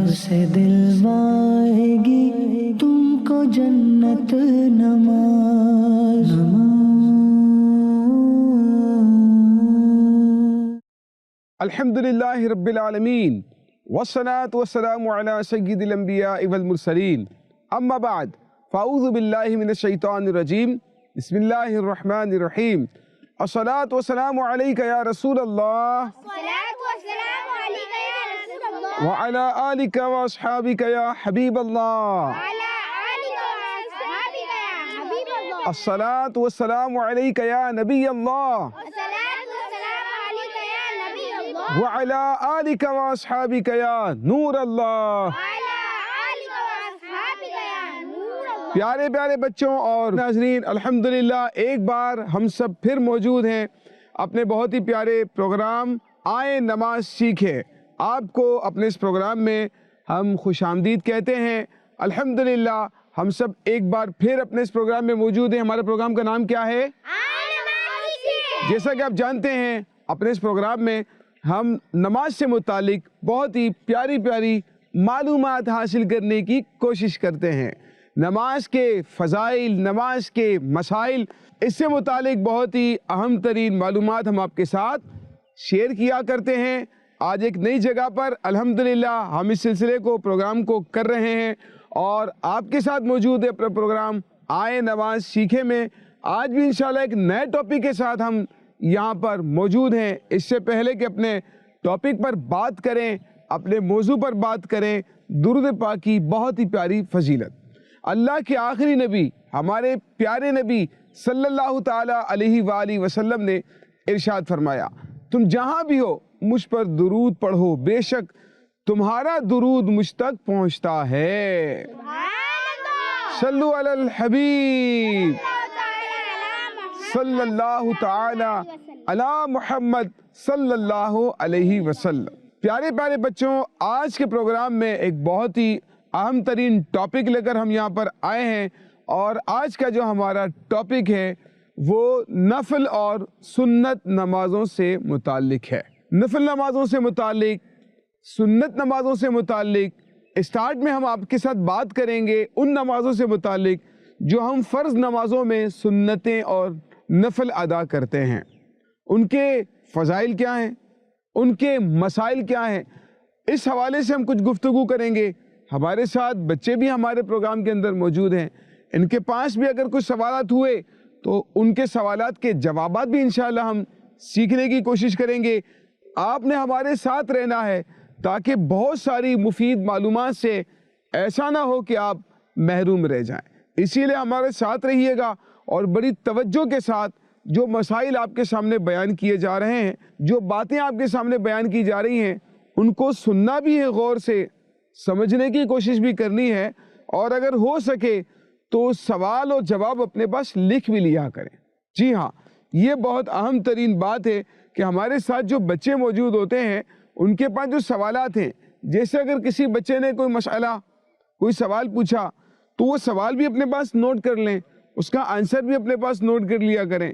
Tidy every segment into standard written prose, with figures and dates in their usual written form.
سے دلوائے گی تم کو جنت نماز. الحمدللہ رب العالمین والصلاة والسلام علی سید الانبیاء والمرسلین. اما بعد فاعوذ باللہ من الشیطان الرجیم. بسم اللہ الرحمن الرحیم. الصلاة والسلام علیک یا رسول اللہ وعلی آلک واصحابک یا حبیب اللہ. الصلاة والسلام علیک یا نبی اللہ وعلی آلک واصحابک یا نور اللہ. پیارے پیارے بچوں اور ناظرین، الحمدللہ ایک بار ہم سب پھر موجود ہیں اپنے بہت ہی پیارے پروگرام آئیں نماز سیکھیں. آپ کو اپنے اس پروگرام میں ہم خوش آمدید کہتے ہیں. الحمدللہ ہم سب ایک بار پھر اپنے اس پروگرام میں موجود ہیں. ہمارے پروگرام کا نام کیا ہے؟ جیسا کہ آپ جانتے ہیں اپنے اس پروگرام میں ہم نماز سے متعلق بہت ہی پیاری پیاری معلومات حاصل کرنے کی کوشش کرتے ہیں. نماز کے فضائل، نماز کے مسائل، اس سے متعلق بہت ہی اہم ترین معلومات ہم آپ کے ساتھ شیئر کیا کرتے ہیں. آج ایک نئی جگہ پر الحمدللہ ہم اس سلسلے کو پروگرام کو کر رہے ہیں اور آپ کے ساتھ موجود ہے اپنا پروگرام آئیں نماز سیکھیں میں. آج بھی انشاءاللہ ایک نئے ٹاپک کے ساتھ ہم یہاں پر موجود ہیں. اس سے پہلے کہ اپنے ٹاپک پر بات کریں، اپنے موضوع پر بات کریں، درود پاک کی بہت ہی پیاری فضیلت. اللہ کے آخری نبی ہمارے پیارے نبی صلی اللہ تعالیٰ علیہ وآلہ وسلم نے ارشاد فرمایا، تم جہاں بھی ہو مجھ پر درود پڑھو، بے شک تمہارا درود مجھ تک پہنچتا ہے. صلو علی الحبیب صلی اللہ تعالیٰ علی محمد صلی اللہ علیہ وسلم. پیارے پیارے بچوں، آج کے پروگرام میں ایک بہت ہی اہم ترین ٹاپک لے کر ہم یہاں پر آئے ہیں اور آج کا جو ہمارا ٹاپک ہے وہ نفل اور سنت نمازوں سے متعلق ہے. نفل نمازوں سے متعلق، سنت نمازوں سے متعلق اسٹارٹ میں ہم آپ کے ساتھ بات کریں گے ان نمازوں سے متعلق جو ہم فرض نمازوں میں سنتیں اور نفل ادا کرتے ہیں. ان کے فضائل کیا ہیں، ان کے مسائل کیا ہیں، اس حوالے سے ہم کچھ گفتگو کریں گے. ہمارے ساتھ بچے بھی ہمارے پروگرام کے اندر موجود ہیں. ان کے پاس بھی اگر کچھ سوالات ہوئے تو ان کے سوالات کے جوابات بھی انشاءاللہ ہم سیکھنے کی کوشش کریں گے. آپ نے ہمارے ساتھ رہنا ہے تاکہ بہت ساری مفید معلومات سے ایسا نہ ہو کہ آپ محروم رہ جائیں. اسی لیے ہمارے ساتھ رہیے گا اور بڑی توجہ کے ساتھ جو مسائل آپ کے سامنے بیان کیے جا رہے ہیں، جو باتیں آپ کے سامنے بیان کی جا رہی ہیں، ان کو سننا بھی ہے، غور سے سمجھنے کی کوشش بھی کرنی ہے، اور اگر ہو سکے تو سوال اور جواب اپنے پاس لکھ بھی لیا کریں. جی ہاں، یہ بہت اہم ترین بات ہے کہ ہمارے ساتھ جو بچے موجود ہوتے ہیں ان کے پاس جو سوالات ہیں، جیسے اگر کسی بچے نے کوئی مسئلہ، کوئی سوال پوچھا تو وہ سوال بھی اپنے پاس نوٹ کر لیں، اس کا آنسر بھی اپنے پاس نوٹ کر لیا کریں.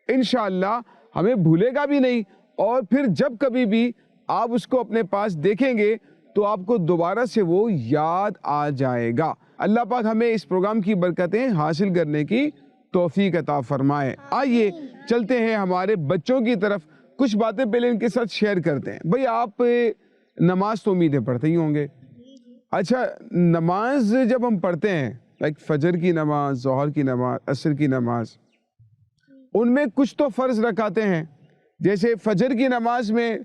انشاءاللہ ہمیں بھولے گا بھی نہیں اور پھر جب کبھی بھی آپ اس کو اپنے پاس دیکھیں گے تو آپ کو دوبارہ سے وہ یاد آ جائے گا. اللہ پاک ہمیں اس پروگرام کی برکتیں حاصل کرنے کی توفیق عطا فرمائے. آئیے چلتے ہیں ہمارے بچوں کی طرف، کچھ باتیں پہلے ان کے ساتھ شیئر کرتے ہیں. بھئی آپ نماز تو امیدیں پڑھتے ہی ہوں گے. اچھا، نماز جب ہم پڑھتے ہیں لائک فجر کی نماز، ظہر کی نماز، عصر کی نماز، ان میں کچھ تو فرض رکعتیں ہیں. جیسے فجر کی نماز میں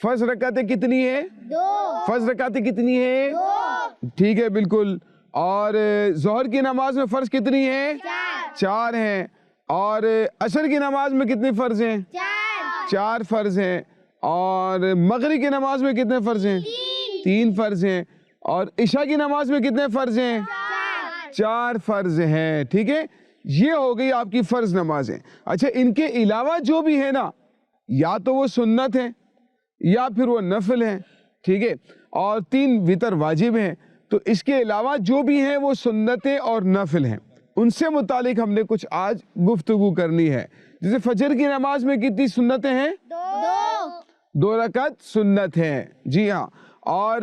فرض رکعتیں کتنی ہیں؟ 2. فرض رکعتیں کتنی ہیں؟ 2. ٹھیک ہے، بالکل. اور ظہر کی نماز میں فرض کتنی ہیں؟ 4 ہیں. اور عصر کی نماز میں کتنے فرض ہیں؟ 4 فرض ہیں. اور مغرب کی نماز میں کتنے فرض ہیں؟ 3 فرض ہیں. اور عشاء کی نماز میں کتنے فرض ہیں؟ 4 فرض ہیں. ٹھیک ہے، یہ ہو گئی آپ کی فرض نمازیں. اچھا، ان کے علاوہ جو بھی ہے نا، یا تو وہ سنت ہیں یا پھر وہ نفل ہیں. ٹھیک ہے، اور 3 وتر واجب ہیں. تو اس کے علاوہ جو بھی ہیں وہ سنتیں اور نفل ہیں. ان سے متعلق ہم نے کچھ آج گفتگو کرنی ہے. جیسے فجر کی نماز میں کتنی سنتیں ہیں؟ 2 رکعت سنت ہیں. جی ہاں. اور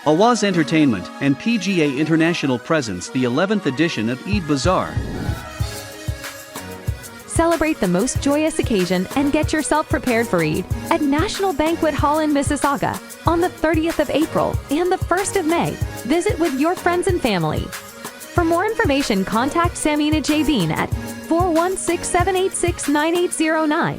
Awaz Entertainment and PGA International presents the 11th edition of Eid Bazaar. Celebrate the most joyous occasion and get yourself prepared for Eid at National Banquet Hall in Mississauga on the 30th of April and the 1st of May. Visit with your friends and family. For more information, contact Samina Jabin at 416-786-9809.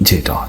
J-Don।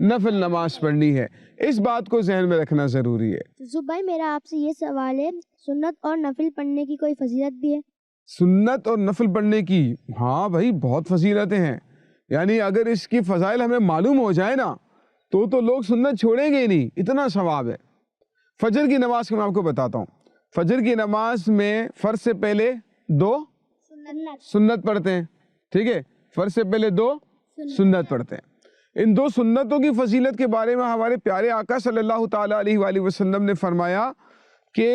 نفل نماز پڑھنی ہے. اس بات کو ذہن میں رکھنا ضروری ہے. یوسف بھائی میرا آپ سے یہ سوال ہے, سنت اور نفل پڑھنے کی کوئی فضیلت بھی ہے؟ سنت اور نفل پڑھنے کی ہاں بھائی بہت فضیلتیں ہیں. یعنی اگر اس کی فضائل ہمیں معلوم ہو جائے نا تو لوگ سنت چھوڑیں گے ہی نہیں, اتنا ثواب ہے. فجر کی نماز کو میں آپ کو بتاتا ہوں. فجر کی نماز میں فرض سے پہلے 2 سنت پڑھتے ہیں, ٹھیک ہے, فرض سے پہلے 2 سنت پڑھتے ہیں. ان 2 سنتوں کی فضیلت کے بارے میں ہمارے پیارے آقا صلی اللہ تعالیٰ علیہ وآلہ وسلم نے فرمایا کہ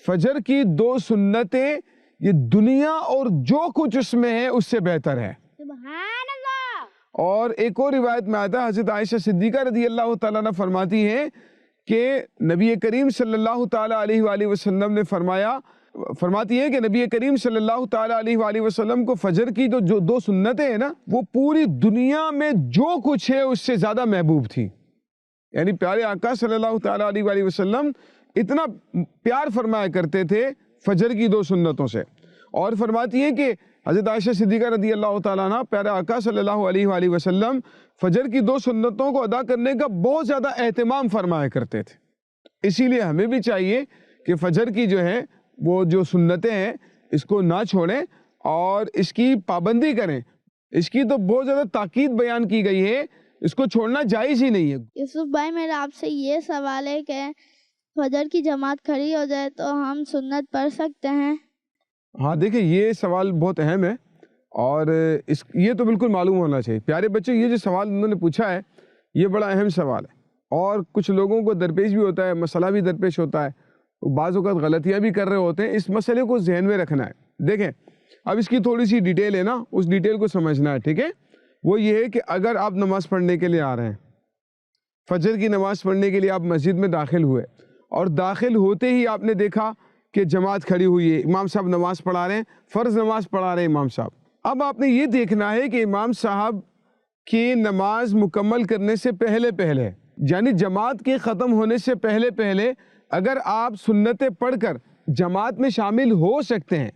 فجر کی 2 سنتیں یہ دنیا اور جو کچھ اس میں ہے اس سے بہتر ہے. سبحان اللہ. اور ایک اور روایت میں آتا ہے, حضرت عائشہ صدیقہ رضی اللہ تعالیٰ عنہ فرماتی ہیں کہ نبی کریم صلی اللہ تعالیٰ علیہ وآلہ وسلم نے فرماتی ہے کہ نبی کریم صلی اللہ تعالیٰ علیہ وآلہ وسلم کو فجر کی جو 2 سنتیں ہیں نا وہ پوری دنیا میں جو کچھ ہے اس سے زیادہ محبوب تھی. یعنی پیارے آقا صلی اللہ تعالیٰ علیہ وآلہ وسلم اتنا پیار فرمایا کرتے تھے فجر کی 2 سنتوں سے. اور فرماتی ہیں کہ حضرت عائشہ صدیقہ رضی اللہ تعالیٰ عنہ پیارے آقا صلی اللہ علیہ وآلہ وسلم فجر کی 2 سنتوں کو ادا کرنے کا بہت زیادہ اہتمام فرمایا کرتے تھے. اسی لیے ہمیں بھی چاہیے کہ فجر کی جو ہے وہ جو سنتیں ہیں اس کو نہ چھوڑیں اور اس کی پابندی کریں. اس کی تو بہت زیادہ تاکید بیان کی گئی ہے, اس کو چھوڑنا جائز ہی نہیں ہے. یوسف بھائی میرا آپ سے یہ سوال ہے کہ فجر کی جماعت کھڑی ہو جائے تو ہم سنت پڑھ سکتے ہیں؟ ہاں دیکھیں یہ سوال بہت اہم ہے اور یہ تو بالکل معلوم ہونا چاہیے. پیارے بچوں یہ جو سوال انہوں نے پوچھا ہے یہ بڑا اہم سوال ہے اور کچھ لوگوں کو درپیش بھی ہوتا ہے, مسئلہ بھی درپیش ہوتا ہے, بعض اوقات غلطیاں بھی کر رہے ہوتے ہیں. اس مسئلے کو ذہن میں رکھنا ہے. دیکھیں اب اس کی تھوڑی سی ڈیٹیل ہے نا, اس ڈیٹیل کو سمجھنا ہے, ٹھیک ہے. وہ یہ ہے کہ اگر آپ نماز پڑھنے کے لیے آ رہے ہیں, فجر کی نماز پڑھنے کے لیے آپ مسجد میں داخل ہوئے اور داخل ہوتے ہی آپ نے دیکھا کہ جماعت کھڑی ہوئی ہے, امام صاحب نماز پڑھا رہے ہیں, فرض نماز پڑھا رہے ہیں امام صاحب. اب آپ نے یہ دیکھنا ہے کہ امام صاحب کی نماز مکمل کرنے سے پہلے یعنی جماعت کے ختم ہونے سے پہلے اگر آپ سنتیں پڑھ کر جماعت میں شامل ہو سکتے ہیں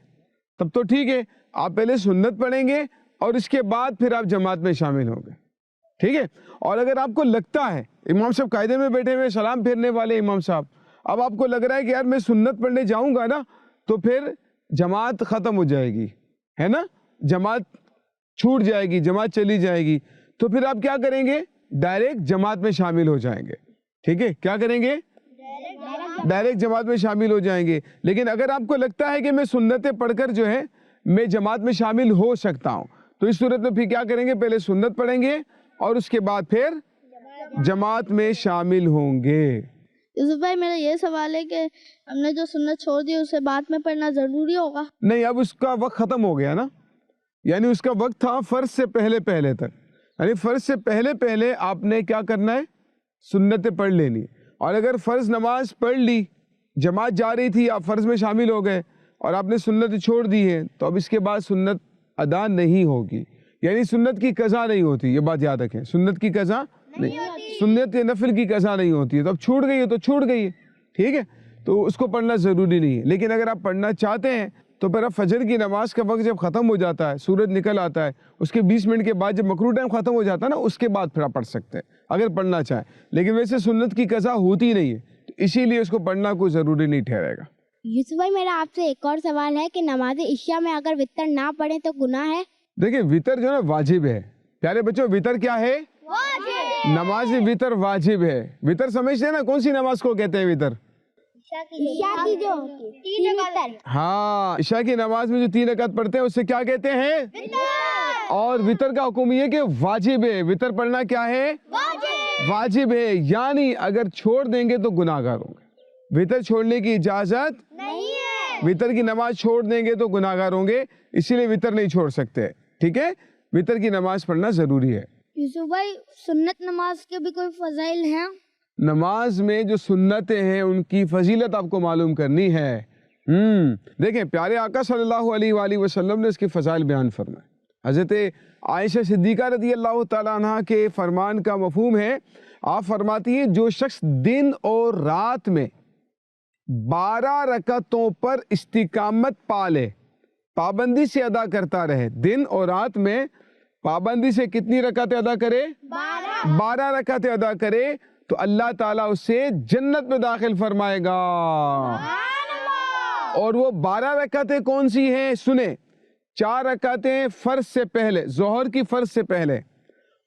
تب تو ٹھیک ہے, آپ پہلے سنت پڑھیں گے اور اس کے بعد پھر آپ جماعت میں شامل ہوں گے, ٹھیک ہے. اور اگر آپ کو لگتا ہے امام صاحب قاعدے میں بیٹھے ہوئے سلام پھیرنے والے امام صاحب, اب آپ کو لگ رہا ہے کہ یار میں سنت پڑھنے جاؤں گا نا تو پھر جماعت ختم ہو جائے گی, ہے نا, جماعت چھوٹ جائے گی, جماعت چلی جائے گی, تو پھر آپ کیا کریں گے, ڈائریکٹ جماعت میں شامل ہو جائیں گے, ٹھیک ہے. کیا کریں گے, ڈائریکٹ جماعت میں شامل ہو جائیں گے. لیکن اگر آپ کو لگتا ہے کہ میں سنتیں پڑھ کر جو ہے میں جماعت میں شامل ہو سکتا ہوں تو اس صورت میں پھر کیا کریں گے, پہلے سنت پڑھیں گے اور اس کے بعد پھر جماعت میں شامل ہوں گے. یوسف بھائی میرا یہ سوال ہے کہ ہم نے جو سنت چھوڑ دی اسے بعد میں پڑھنا ضروری ہوگا؟ نہیں, اب اس کا وقت ختم ہو گیا نا, یعنی اس کا وقت تھا فرض سے پہلے تک, یعنی فرض سے پہلے آپ نے کیا کرنا ہے, سنتیں پڑھ لینی. اور اگر فرض نماز پڑھ لی, جماعت جا رہی تھی, آپ فرض میں شامل ہو گئے اور آپ نے سنت چھوڑ دی ہے تو اب اس کے بعد سنت ادا نہیں ہوگی, یعنی سنت کی قضا نہیں ہوتی. یہ بات یاد رکھیں, سنت کی قضا نہیں, سنت نفل کی قضا نہیں ہوتی ہے. تو اب چھوٹ گئی ہے تو چھوٹ گئی ہے, ٹھیک ہے, تو اس کو پڑھنا ضروری نہیں ہے. لیکن اگر آپ پڑھنا چاہتے ہیں تو پھر اب فجر کی نماز کا وقت جب ختم ہو جاتا ہے, سورج نکل آتا ہے, اس کے 20 منٹ کے بعد جب مکروہ ٹائم ختم ہو جاتا ہے نا اس کے بعد پھر آپ پڑھ سکتے ہیں اگر پڑھنا چاہیں. لیکن ویسے سنت کی قضا ہوتی نہیں ہے تو اسی لیے اس کو پڑھنا کوئی ضروری نہیں ٹھہرے گا. یوسف بھائی میرا آپ سے ایک اور سوال ہے کہ نماز عشاء میں اگر وتر نہ پڑھیں تو گناہ ہے؟ دیکھیں وتر جو ہے نا واجب ہے. پیارے بچوں وتر کیا ہے, نماز وتر واجب ہے. وتر سمجھتے ہیں نا, کون سی نماز کو کہتے ہیں وتر؟ عشاء کی جو 3 رکعت. ہاں, عشاء کی نماز میں جو 3 رکعت پڑھتے ہیں اسے کیا کہتے ہیں, اور وتر کا حکم یہ کہ واجب ہے. وتر پڑھنا کیا ہے, واجب ہے, یعنی اگر چھوڑ دیں گے تو گناہگار ہوں گے. وتر چھوڑنے کی اجازت نہیں ہے, وتر کی نماز چھوڑ دیں گے تو گناہگار ہوں گے, اسی لیے وتر نہیں چھوڑ سکتے, ٹھیک ہے. وتر کی نماز پڑھنا ضروری ہے. یوسف بھائی سنت نماز کے بھی کوئی فضائل ہیں؟ نماز میں جو سنتیں ہیں ان کی فضیلت آپ کو معلوم کرنی ہے. دیکھیں پیارے آقا صلی اللہ علیہ وآلہ وسلم نے اس کی فضائل بیان فرمائے. حضرت عائشہ صدیقہ رضی اللہ تعالیٰ عنہ کے فرمان کا مفہوم ہے, آپ فرماتی ہیں جو شخص دن اور رات میں 12 رکعتوں پر استقامت پالے, پابندی سے ادا کرتا رہے, دن اور رات میں پابندی سے کتنی رکعتیں ادا کرے؟ 12 رکعتیں ادا کرے تو اللہ تعالیٰ اسے جنت میں داخل فرمائے گا. اور وہ 12 رکعتیں کون سی ہیں؟ سنیں. 4 رکعتیں فرض سے پہلے، ظہر کی فرض سے پہلے،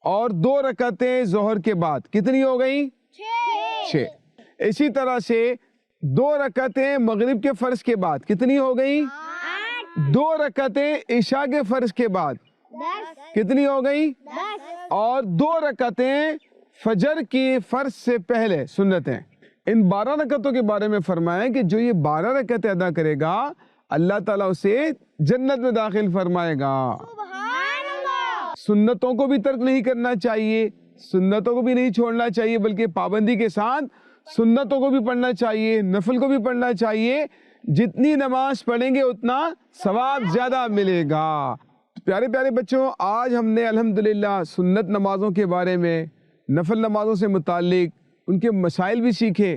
اور 2 رکعتیں ظہر کے بعد. کتنی ہو گئی؟ 6. اسی طرح سے 2 رکعتیں مغرب کے فرض کے بعد. کتنی ہو گئی؟ 2 رکعتیں عشاء کے فرض کے بعد. کتنی ہو گئی؟ اور 2 رکعتیں فجر کی فرض سے پہلے سنتیں. ان 12 رکعتوں کے بارے میں فرمایا کہ جو یہ 12 رکعتیں ادا کرے گا اللہ تعالیٰ اسے جنت میں داخل فرمائے گا. سنتوں کو بھی ترک نہیں کرنا چاہیے، سنتوں کو بھی نہیں چھوڑنا چاہیے، بلکہ پابندی کے ساتھ سنتوں کو بھی پڑھنا چاہیے، نفل کو بھی پڑھنا چاہیے. جتنی نماز پڑھیں گے اتنا ثواب زیادہ ملے گا. پیارے پیارے بچوں، آج ہم نے الحمدللہ سنت نمازوں کے بارے میں، نفل نمازوں سے متعلق ان کے مسائل بھی سیکھے،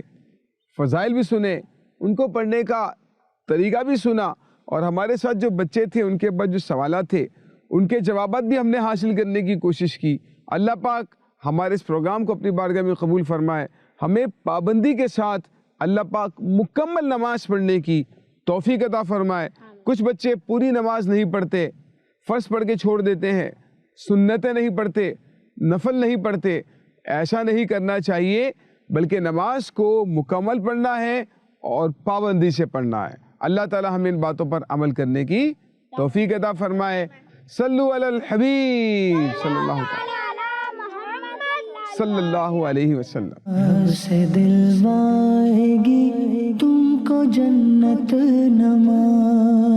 فضائل بھی سنے، ان کو پڑھنے کا طریقہ بھی سنا، اور ہمارے ساتھ جو بچے تھے ان کے بعد جو سوالات تھے ان کے جوابات بھی ہم نے حاصل کرنے کی کوشش کی. اللہ پاک ہمارے اس پروگرام کو اپنی بارگاہ میں قبول فرمائے. ہمیں پابندی کے ساتھ اللہ پاک مکمل نماز پڑھنے کی توفیق عطا فرمائے. کچھ بچے پوری نماز نہیں پڑھتے، فرض پڑھ کے چھوڑ دیتے ہیں، سنتیں نہیں پڑھتے، نفل نہیں پڑھتے. ایسا نہیں کرنا چاہیے، بلکہ نماز کو مکمل پڑھنا ہے اور پابندی سے پڑھنا ہے. اللہ تعالی ہمیں ان باتوں پر عمل کرنے کی توفیق عطا فرمائے. صلو علی الحبیب صلی اللہ علیہ وسلم. سے دلوائے گی تم کو جنت نماز.